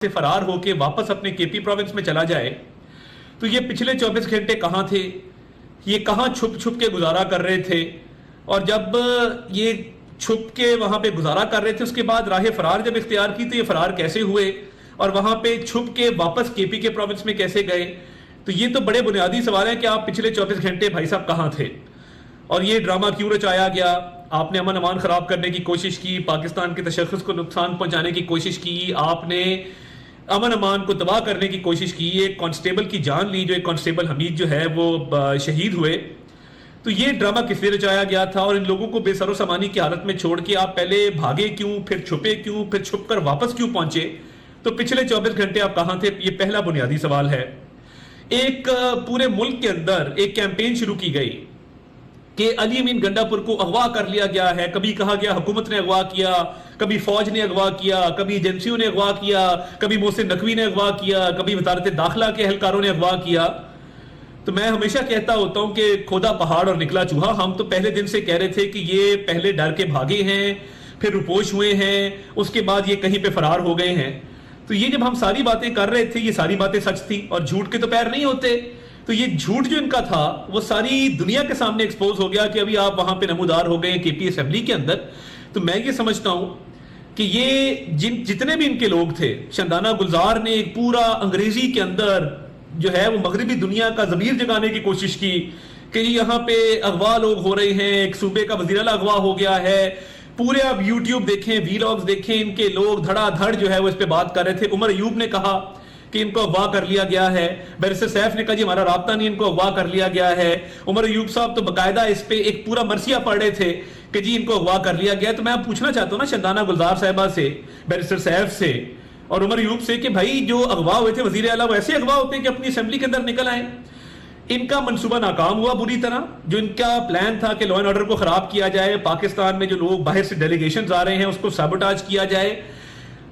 से फरार होके वापस अपने केपी प्रोविंस में चला जाए तो ये पिछले 24 घंटे कहाँ थे, ये कहाँ छुप छुप के गुजारा कर रहे थे। और जब ये छुप के वहां पे गुजारा कर रहे थे उसके बाद राह फरार जब इख्तियार की तो ये फरार कैसे हुए और वहां पे छुप के वापस केपी के प्रोविंस में कैसे गए। तो ये तो बड़े बुनियादी सवाल है कि आप पिछले 24 घंटे भाई साहब कहाँ थे और ये ड्रामा क्यों रचाया गया। आपने अमन अमान खराब करने की कोशिश की, पाकिस्तान के तशख्खुस को नुकसान पहुंचाने की कोशिश की, आपने अमन अमान को तबाह करने की कोशिश की, एक कांस्टेबल की जान ली, जो एक कांस्टेबल हमीद जो है वो शहीद हुए। तो ये ड्रामा किस लिए रचाया गया था और इन लोगों को बेसरो सामानी की हालत में छोड़ के आप पहले भागे क्यों, फिर छुपे क्यों, फिर छुप कर वापस क्यों पहुंचे। तो पिछले 24 घंटे आप कहां थे, ये पहला बुनियादी सवाल है। एक पूरे मुल्क के अंदर एक कैंपेन शुरू की गई कि अली अमीन गंडापुर को अगवा कर लिया गया है। कभी कहा गया हुकूमत ने अगवा किया, कभी फौज ने अगवा किया, कभी एजेंसियों ने अगवा किया, कभी मोहसिन नकवी ने अगवा किया, कभी वजारत दाखिला के एहलकारों ने अगवा किया। तो मैं हमेशा कहता होता हूं कि खोदा पहाड़ और निकला चूहा। हम तो पहले दिन से कह रहे थे कि ये पहले डर के भागे हैं, फिर रुपोश हुए हैं, उसके बाद ये कहीं पे फरार हो गए हैं। तो ये जब हम सारी बातें कर रहे थे ये सारी बातें सच थी और झूठ के तो पैर नहीं होते। तो ये झूठ जो इनका था वो सारी दुनिया के सामने एक्सपोज हो गया कि अभी आप वहां पे नमूदार हो गए केपी असेंबली के अंदर। तो मैं ये समझता हूं कि ये जितने भी इनके लोग थे, शंदाना गुलजार ने एक पूरा अंग्रेजी के अंदर जो है वो मगरबी दुनिया का जमीर जगाने की कोशिश की कि यहाँ पे अगवा लोग हो रहे हैं, एक सूबे का वजीर आला अगवा हो गया है। पूरे आप यूट्यूब देखें, वीलॉग्स देखें, इनके लोग धड़ाधड़ जो है वो इस पे बात कर रहे थे। उमर अयूब ने कहा कि इनको अगवा कर लिया गया है, बैरिस्टर सैफ ने कहा जी हमारा राब्ता नहीं, इनको अगवा कर लिया गया है। उमर अयूब साहब तो बकायदा इस पे एक पूरा मरसिया पढ़ रहे थे कि जी इनको अगवा कर लिया गया। तो मैं पूछना चाहता हूं ना शंदाना गुलजार साहिबा से, बैरिस्टर सैफ से और उमर अयूब से कि भाई जो अगवा हुए थे वजीर आला वैसे अगवा होते हैं कि अपनी असेंबली के अंदर निकल आए। इनका मंसूबा नाकाम हुआ बुरी तरह। जो इनका प्लान था कि लॉ एंड ऑर्डर को खराब किया जाए, पाकिस्तान में जो लोग बाहर से डेलीगेशन आ रहे हैं उसको साबोटाज किया जाए,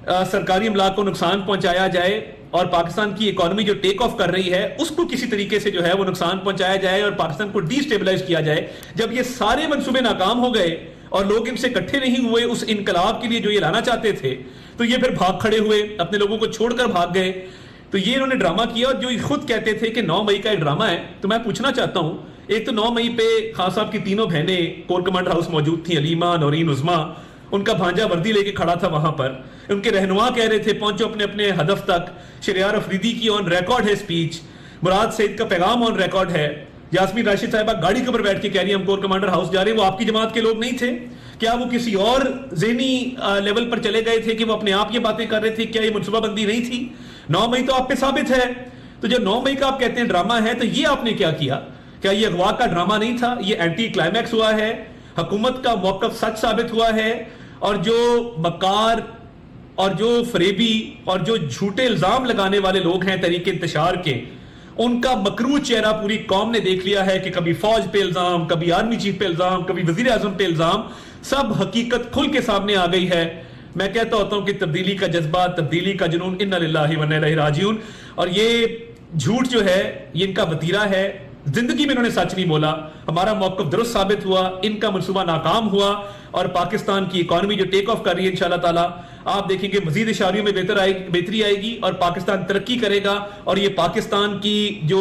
सरकारी अमलाक को नुकसान पहुंचाया जाए और पाकिस्तान की इकोनॉमी जो टेक ऑफ कर रही है उसको किसी तरीके से जो है वो नुकसान पहुंचाया जाए और पाकिस्तान को डिस्टेबलाइज किया जाए। जब ये सारे मंसूबे नाकाम हो गए और लोग इनसे इकट्ठे नहीं हुए उस इनकलाब के लिए जो ये लाना चाहते थे, तो ये फिर भाग खड़े हुए, अपने लोगों को छोड़कर भाग गए। तो ये इन्होंने ड्रामा किया और जो खुद कहते थे कि 9 मई का एक ड्रामा है। तो मैं पूछना चाहता हूं, एक तो 9 मई पे खान साहब की तीनों बहनें कोर कमांडर हाउस मौजूद थी, अलीमा, नौरीन, उज़मा, उनका भांजा वर्दी लेके खड़ा था वहां पर। उनके रहनुमा कह रहे थे पहुंचो अपने अपने हदफ तक। शरियार अफरीदी की ऑन रिकॉर्ड है स्पीच, मुराद सईद का पैगाम ऑन रिकॉर्ड है, यास्मीन राशिद साहिबा गाड़ी के ऊपर बैठ के कह रही है हम कोर कमांडर हाउस जा रहे हैं। वो आपकी जमात के लोग नहीं थे क्या? वो किसी और ज़हनी लेवल पर चले गए थे कि वो अपने आप ये बातें कर रहे थे? क्या ये मनसूबाबंदी नहीं थी? 9 मई तो आप पे साबित है। तो जो 9 मई का आप कहते हैं ड्रामा है, तो ये आपने क्या किया? क्या ये अगवा का ड्रामा नहीं था? ये एंटी क्लाइमैक्स हुआ है, हुकूमत का मौकफ सच साबित हुआ है और जो मकार और जो फरेबी और जो झूठे इल्जाम लगाने वाले लोग हैं तरीके इंतशार के, उनका मकरू चेहरा पूरी कौम ने देख लिया है कि कभी फौज पे इल्जाम, कभी आर्मी चीफ पे इल्जाम, कभी वजीर आजम पे इल्जाम, सब हकीकत खुल के सामने आ गई है। मैं कहता होता हूं कि तब्दीली का जज्बा, तब्दीली का जुनून, इन्ना लिल्लाहि व इन्ना इलैहि राजिऊन। और ये झूठ जो है ये इनका वतीरा है। जिंदगी में इन्होंने सच नहीं बोला। हमारा मौकफ दुरुस्त साबित हुआ, इनका मंसूबा नाकाम हुआ और पाकिस्तान की इकोनॉमी जो टेक ऑफ कर रही है इंशाअल्लाह ताला आप देखेंगे मजीद इशारियों में बेहतरी आएगी और पाकिस्तान तरक्की करेगा। और ये पाकिस्तान की जो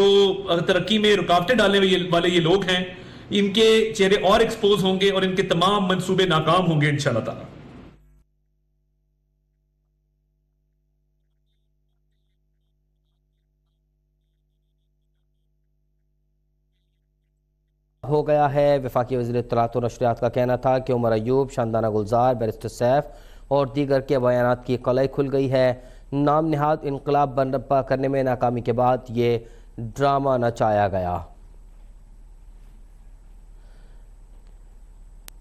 तरक्की में रुकावटें डालने वाले ये लोग हैं, इनके चेहरे और एक्सपोज होंगे और इनके तमाम मंसूबे नाकाम होंगे इंशाअल्लाह ताला। हो गया है। वफाकी वज़ीर इत्तलात और नशरियात का कहना था कि उमर अयूब, शानदाना गुलजार, बैरिस्टर सैफ और दीगर के बयानात की कलई खुल गई है। नाम निहाद इनकलाब बर्पा करने में नाकामी के बाद ये ड्रामा नचाया गया।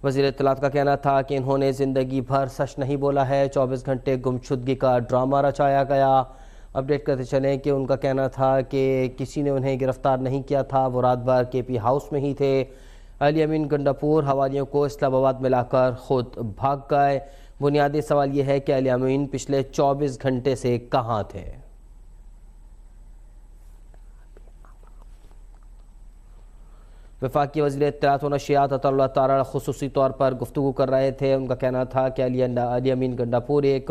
वज़ीर इत्तलात का कहना था कि इन्होंने ज़िंदगी भर सच नहीं बोला है, 24 घंटे गुमशुदगी का ड्रामा रचाया गया। अपडेट करते चलें कि उनका कहना था कि किसी ने उन्हें गिरफ्तार नहीं किया था, वो रात भर केपी हाउस में ही थे। अली अमीन गंडापुर हवालियों को इस्लामाबाद में लाकर खुद भाग गए। बुनियादी सवाल यह है कि अली अमीन पिछले 24 घंटे से कहाँ थे। वफाकी वज़ीर इत्तलात व नशियात अताउल्लाह तारा खुसूसी तौर पर गुफ्तगू कर रहे थे। उनका कहना था कि अली अमीन गंडापुर एक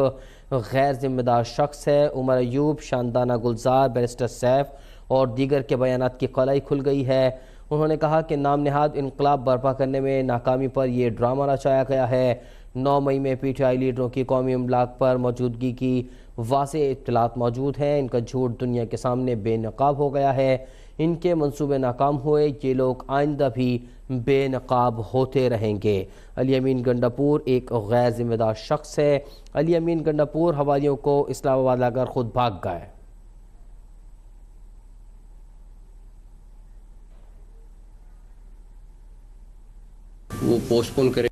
गैर जिम्मेदार शख्स है। उमर अयूब, शानदाना गुलजार, बैरिस्टर सैफ और दीगर के बयानात की कलाई खुल गई है। उन्होंने कहा कि नाम नहाद इनकलाब बर्पा करने में नाकामी पर यह ड्रामा रचाया गया है। 9 मई में PTI लीडरों की कौमी अमलाक पर मौजूदगी की वाज़ेह इत्तलात मौजूद हैं। इनका झूठ दुनिया के सामने बेनकाब हो गया है। इनके मंसूबे नाकाम हुए, ये लोग आइंदा भी बेनकाब होते रहेंगे। अली अमीन गंडापुर एक गैर जिम्मेदार शख्स है। अली अमीन गंडापुर हवालियों को इस्लामाबाद लाकर खुद भाग गए। वो पोस्टपोन करे।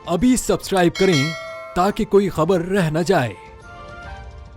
अभी सब्सक्राइब करें ताकि कोई खबर रह न जाए।